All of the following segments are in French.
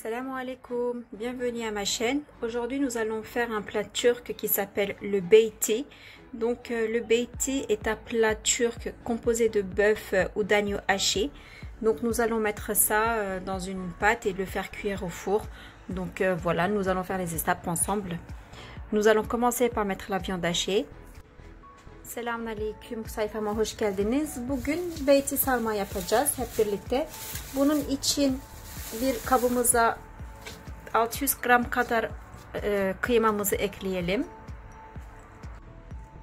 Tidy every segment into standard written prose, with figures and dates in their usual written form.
Salam alaikum, bienvenue à ma chaîne. Aujourd'hui nous allons faire un plat turc qui s'appelle le beyti. Donc le beyti est un plat turc composé de bœuf ou d'agneau haché. Donc nous allons mettre ça dans une pâte et le faire cuire au four. Donc voilà, nous allons faire les étapes ensemble. Nous allons commencer par mettre la viande hachée. Selamünaleyküm, sayfama hoş geldiniz. Bugün beyti sarma yapacağız hep birlikte. Bunun için bir kabımıza 600 gram kadar kıymamızı ekleyelim.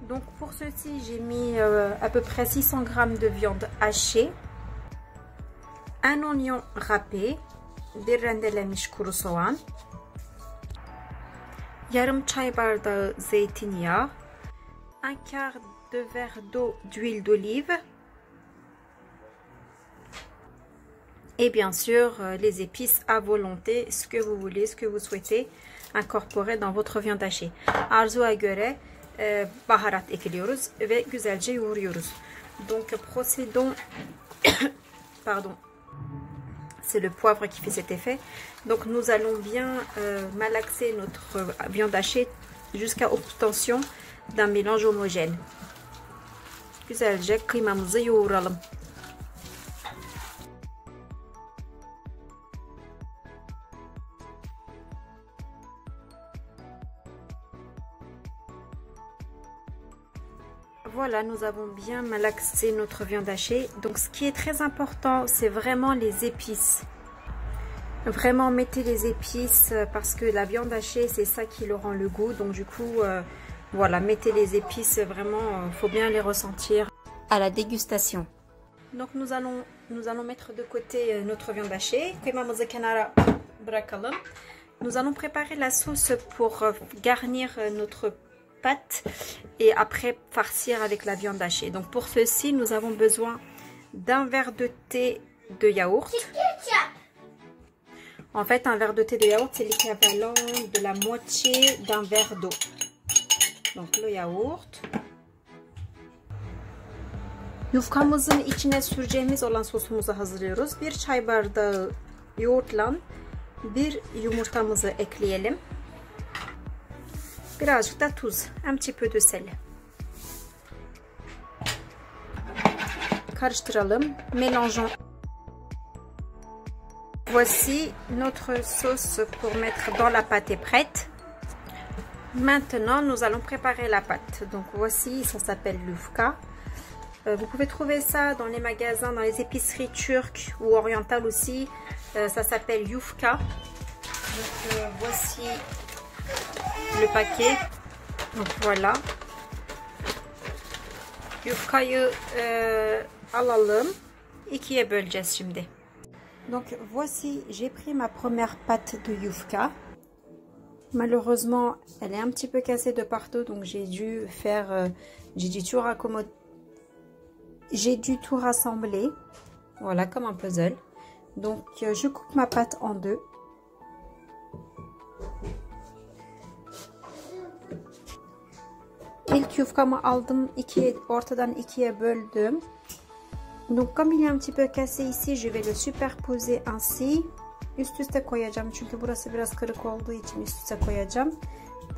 Donc pour ceci, j'ai mis à peu près 600 g de viande hachée, un oignon râpé, bir rendelenmiş kuru soğan, yarım çay bardağı zeytinyağı, un quart de verre d'eau d'huile d'olive et bien sûr les épices à volonté, ce que vous voulez, ce que vous souhaitez incorporer dans votre viande hachée. Arzuya göre baharat ekliyoruz ve güzelce yoğuruyoruz. Donc procédons pardon, c'est le poivre qui fait cet effet. Donc nous allons bien malaxer notre viande hachée jusqu'à obtention d'un mélange homogène. Güzelce kıymamızı yoğuralım. Voilà, nous avons bien malaxé notre viande hachée. Donc ce qui est très important, c'est vraiment les épices. Vraiment mettez les épices parce que la viande hachée, c'est ça qui leur rend le goût. Donc du coup, voilà, mettez les épices, vraiment, faut bien les ressentir à la dégustation. Donc nous allons mettre de côté notre viande hachée. Kıymamızı kenara bırakalım. Nous allons préparer la sauce pour garnir notre pâte et après farcir avec la viande hachée. Donc pour ceci, nous avons besoin d'un verre de thé de yaourt. En fait, un verre de thé de yaourt, c'est l'équivalent de la moitié d'un verre d'eau. Donc le yaourt. Yufkamızın içine süreceğimiz olan sosumuzu hazırlıyoruz. Bir çay bardağı yoğurtla bir yumurtamızı ekleyelim. Birazcık da tuz, un petit peu de sel. Karıştıralım, mélangeons. Voici notre sauce pour mettre dans la pâte est prête. Maintenant, nous allons préparer la pâte. Donc voici, ça s'appelle yufka. Vous pouvez trouver ça dans les magasins, dans les épiceries turques ou orientales aussi. Ça s'appelle yufka. Donc voici le paquet. Donc voilà. Yufkayı alalım. İkiye böleceğiz şimdi. Donc voici, j'ai pris ma première pâte de yufka. Malheureusement, elle est un petit peu cassée de partout, donc j'ai dû faire, j'ai dû tout rassembler, voilà, comme un puzzle. Donc je coupe ma pâte en deux. İlk yufkamı aldım, ortadan ikiye böldüm. Donc comme il est un petit peu cassé ici, je vais le superposer ainsi. Üst üste koyacağım çünkü burası biraz kırık olduğu için üst üste koyacağım.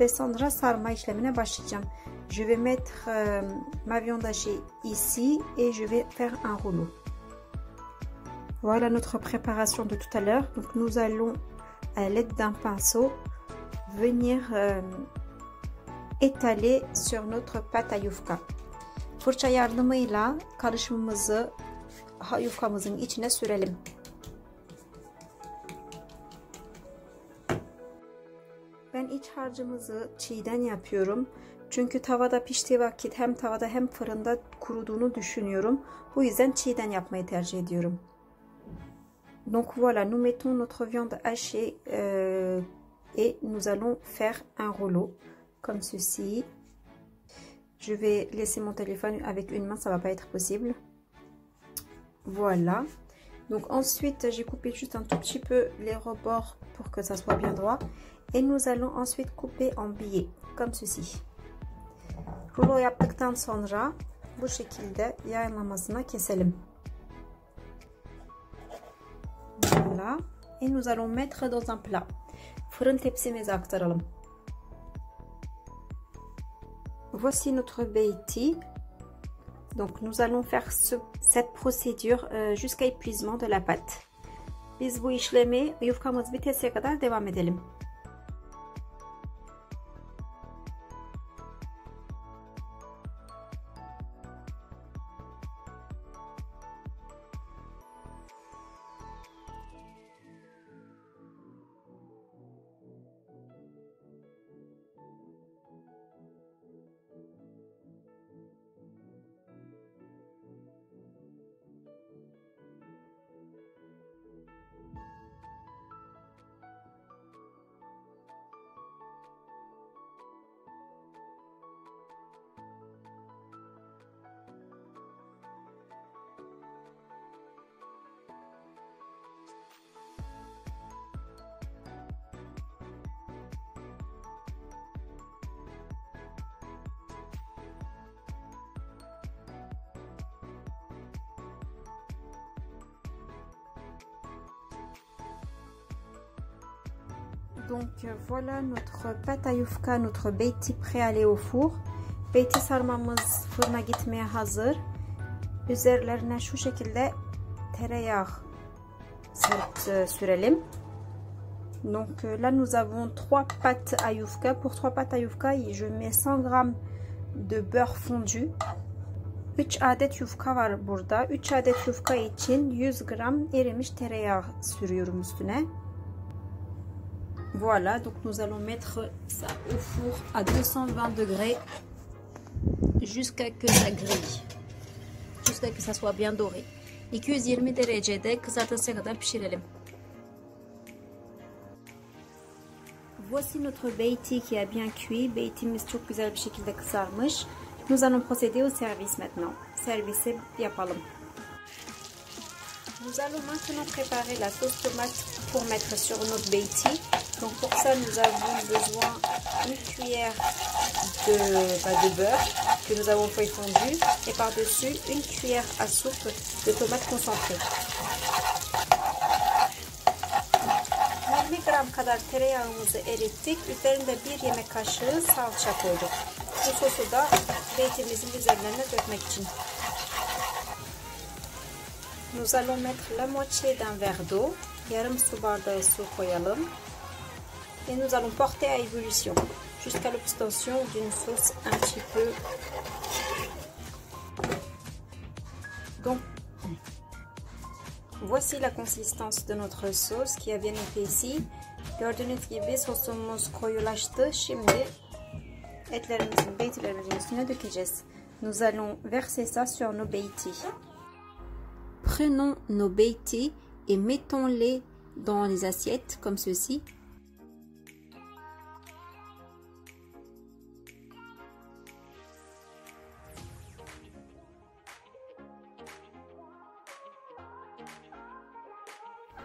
Ve sonra sarma işlemine başlayacağım. Je vais mettre ma viande hachée ici et je vais faire un rouleau. Voilà notre préparation de tout à l'heure. Donc nous allons à l'aide d'un pinceau venir étaler sur notre pâte à yufka. Fırça yardımıyla karışımımızı yufkamızın içine sürelim. Ben iç harcımızı çiğden yapıyorum. Çünkü tavada piştiği vakit hem tavada hem fırında kuruduğunu düşünüyorum. Bu yüzden çiğden yapmayı tercih ediyorum. Donc voilà, nous mettons notre viande hachée et nous allons faire un rouleau comme ceci. Je vais laisser mon téléphone avec une main, ça va pas être possible. Voilà. Donc ensuite, j'ai coupé juste un tout petit peu les rebords pour que ça soit bien droit. Et nous allons ensuite couper en billets, comme ceci. Rulo yaptıktan sonra bu şekilde yayınlamasına keselim. Voilà. et nous allons mettre dans un plat. Fırın tepsimize aktaralım. Voici notre beyti. Donc nous allons faire cette procédure jusqu'à épuisement de la pâte. Biz bu işlemi yufkamız bitesiye kadar devam edelim. Donc voilà notre pâte à yufka, notre beyti prêt à aller au four. Beyti sarmamız fırına gitmeye hazır. Üzerlerine şu şekilde tereyağı sürelim. Donc là nous avons 3 pâtes à yufka. Pour 3 pâtes à yufka, je mets 100 g de beurre fondu. 3 adet yufka var burada. 3 adet yufka için 100 gram erimiş tereyağı sürüyorum üstüne. Voilà, donc nous allons mettre ça au four à 220 degrés jusqu'à que ça grille, jusqu'à que ça soit bien doré. 220 derecede kızartıncaya kadar pişirelim. Voici notre beyti qui a bien cuit. Beytimiz çok güzel bir şekilde kızarmış. Nous allons procéder au service maintenant. Service yapalım. Nous allons maintenant préparer la sauce tomate pour mettre sur notre beyti. Donc pour ça, nous avons besoin d'une cuillère de beurre que nous avons fait fondu et par-dessus une cuillère à soupe de tomates concentrées. 20 gram kadar tereyağımızı erittik. Üzerinde 1 yemek kaşığı salça koyduk. Bu sosu da beytimizin üzerlerine dökmek için. Nous allons mettre la moitié d'un verre d'eau. Yarım su bardağı su koyalım. Et nous allons porter à ébullition jusqu'à l'obtention d'une sauce un petit peu. Donc, voici la consistance de notre sauce qui a bien été ici. Gördüğünüz gibi sosumuz koyulaştı. Şimdi etlerimizin, beytilerimizin üstüne dökeceğiz. Nous allons verser ça sur nos beytis. Prenons nos beytis et mettons-les dans les assiettes comme ceci.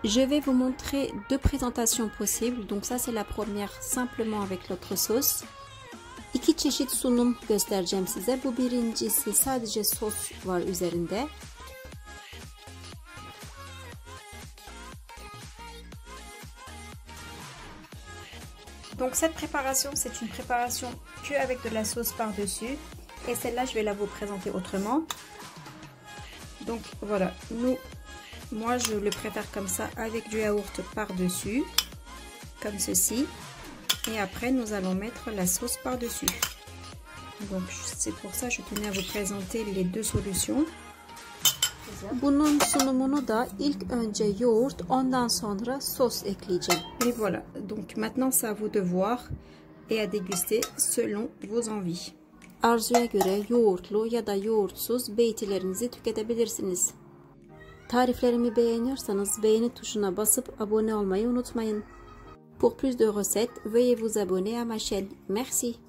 Je vais vous montrer 2 présentations possibles. Donc ça c'est la première simplement avec l'autre sauce. 2 çeşit sunum göstereceğim size. Bu birincisi sadece sos var üzerinde. Donc cette préparation, c'est une préparation que avec de la sauce par-dessus. Et celle-là, je vais la vous présenter autrement. Donc voilà, moi je le préfère comme ça avec du yaourt par-dessus, comme ceci. Et après, nous allons mettre la sauce par-dessus. Donc c'est pour ça que je tenais à vous présenter les 2 solutions. Bunun sunumunu da ilk önce yoğurt, ondan sonra sos ekleyeceğim. Et voilà, donc maintenant c'est à vous de voir et à déguster selon vos envies. Arzuya göre yoğurtlu ya da yoğurtsuz beytilerinizi tüketebilirsiniz. Tariflerimi beğeniyorsanız beğeni tuşuna basıp abone olmayı unutmayın. Pour plus de recettes, veuillez vous abonner à ma chaîne. Merci.